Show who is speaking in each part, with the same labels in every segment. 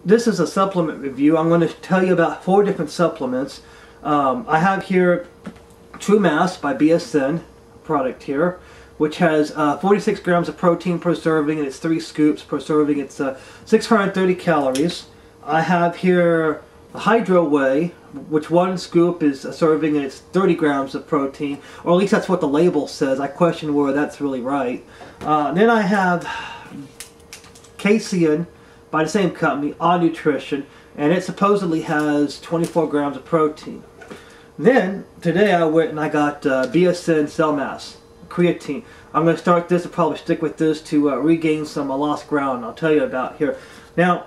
Speaker 1: this is a supplement review. I'm going to tell you about 4 different supplements. I have here True Mass by BSN product here, which has 46 grams of protein per serving, and it's 3 scoops per serving. It's 630 calories. I have here the Hyro Whey, which 1 scoop is a serving, and it's 30 grams of protein, or at least that's what the label says. I question whether that's really right. Then I have Casien by the same company, On Nutrition, and it supposedly has 24 grams of protein. Then today I went and I got BSN Cell Mass creatine. I'm going to start this and probably stick with this to regain some lost ground. I'll tell you about here. Now,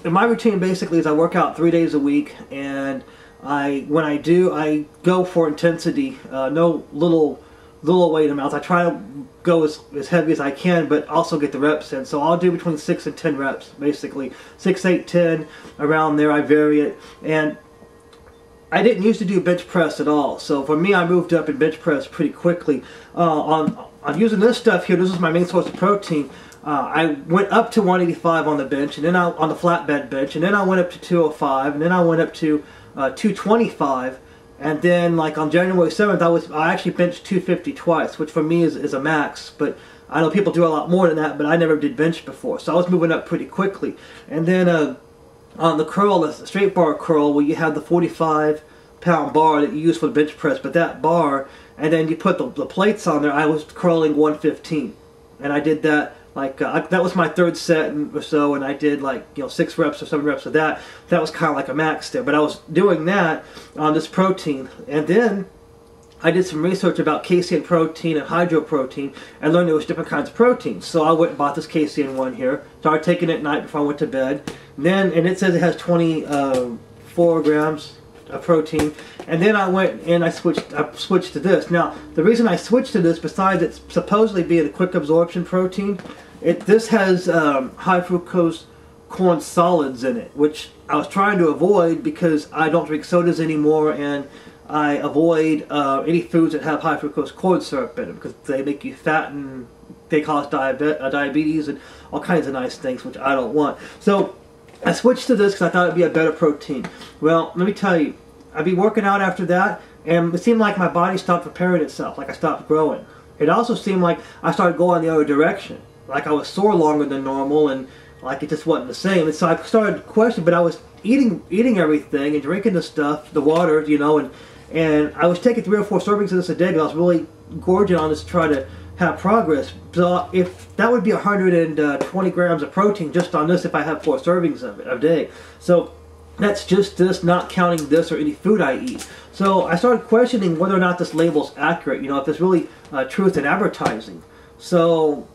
Speaker 1: in my routine basically is I work out 3 days a week, and when I do, I go for intensity. No little weight amounts. I try to go as heavy as I can, but also get the reps in. So I'll do between 6 and 10 reps, basically 6, 8, 10, around there. I vary it, and I didn't used to do bench press at all. So for me, I moved up in bench press pretty quickly. On using this stuff here, this is my main source of protein. I went up to 185 on the bench, and then on the flatbed bench, and then I went up to 205, and then I went up to 225, and then like on January 7th, I actually benched 250 twice, which for me is a max. But I know people do a lot more than that, but I never did bench before, so I was moving up pretty quickly. And then on the curl, the straight bar curl, where you have the 45-pound bar that you use for the bench press, but that bar, and then you put the plates on there, I was curling 115, and I did that. Like that was my 3rd set or so, and I did like 6 reps or 7 reps of that. That was kind of like a max there, but I was doing that on this protein. And then I did some research about Casien protein and hydro protein, and learned there was different kinds of proteins. So I went and bought this Casien one here, started taking it at night before I went to bed. And it says it has 24 grams of protein. And then I went and I switched to this. Now, the reason I switched to this, besides it supposedly being a quick absorption protein, this has high fructose corn solids in it, which I was trying to avoid because I don't drink sodas anymore, and I avoid any foods that have high fructose corn syrup in them because they make you fat and they cause diabetes and all kinds of nice things, which I don't want. So I switched to this because I thought it would be a better protein. Well, let me tell you, I'd be working out after that, and it seemed like my body stopped repairing itself, like I stopped growing. It also seemed like I started going the other direction, like I was sore longer than normal, and like it just wasn't the same. And so I started questioning, but I was eating everything and drinking the stuff, the water, and I was taking 3 or 4 servings of this a day, but I was really gorging on this to try to have progress. So if that would be 120 grams of protein just on this if I have 4 servings of it a day. So that's just this, not counting this or any food I eat. So I started questioning whether or not this label's accurate, if there's really truth in advertising. So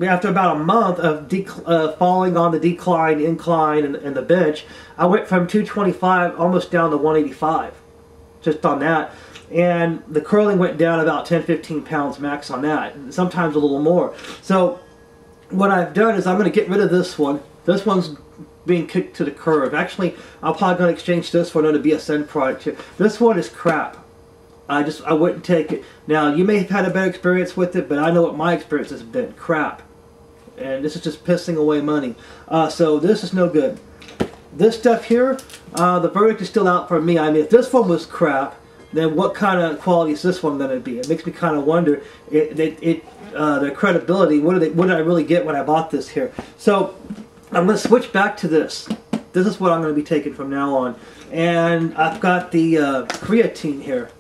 Speaker 1: after about a month of falling on the incline, and the bench, I went from 225 almost down to 185, just on that. And the curling went down about 10-15 pounds max on that, and sometimes a little more. So what I've done is I'm going to get rid of this one. This one's being kicked to the curb. Actually, I'm probably going to exchange this for another BSN product here. This one is crap. I wouldn't take it. Now, you may have had a better experience with it, but I know what my experience has been. Crap. And this is just pissing away money. So this is no good. This stuff here, the verdict is still out for me. I mean, if this one was crap, then what kind of quality is this one going to be? It makes me kind of wonder their credibility. What did I really get when I bought this here? So I'm going to switch back to this. This is what I'm going to be taking from now on. And I've got the creatine here.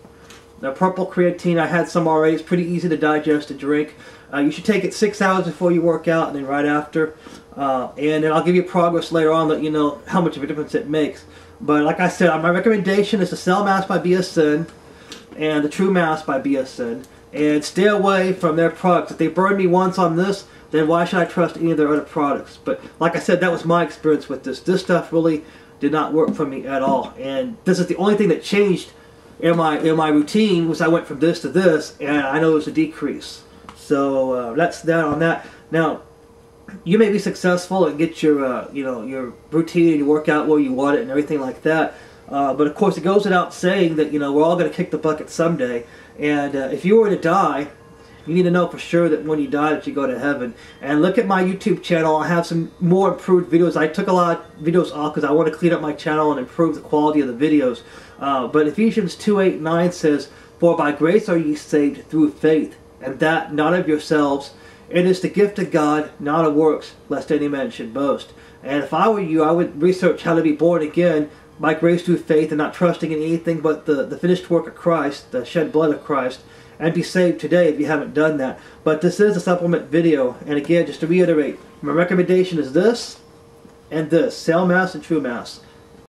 Speaker 1: The purple creatine. I had some already. It's pretty easy to digest to drink. You should take it 6 hours before you work out and then right after. And then I'll give you progress later on, let you know how much of a difference it makes. But like I said, my recommendation is the Cell Mass by BSN and the True Mass by BSN. And stay away from their products. If they burned me once on this, then why should I trust any of their other products? But like I said, that was my experience with this. This stuff really did not work for me at all. And this is the only thing that changed in my routine was I went from this to this, and I know it was a decrease. So that's that on that. Now, you may be successful and get your your routine and your workout where you want it and everything like that. But of course, it goes without saying that we're all going to kick the bucket someday. And if you were to die, You need to know for sure that when you die that you go to heaven. And look at my YouTube channel. I have some more improved videos. I took a lot of videos off because I want to clean up my channel and improve the quality of the videos. But Ephesians 2:8-9 says, "For by grace are ye saved through faith, and that not of yourselves. It is the gift of God, not of works, lest any man should boast." And if I were you, I would research how to be born again by grace through faith and not trusting in anything but the finished work of Christ, the shed blood of Christ, and be saved today if you haven't done that. But this is a supplement video, and again, just to reiterate, my recommendation is this and this, Cell Mass and True Mass.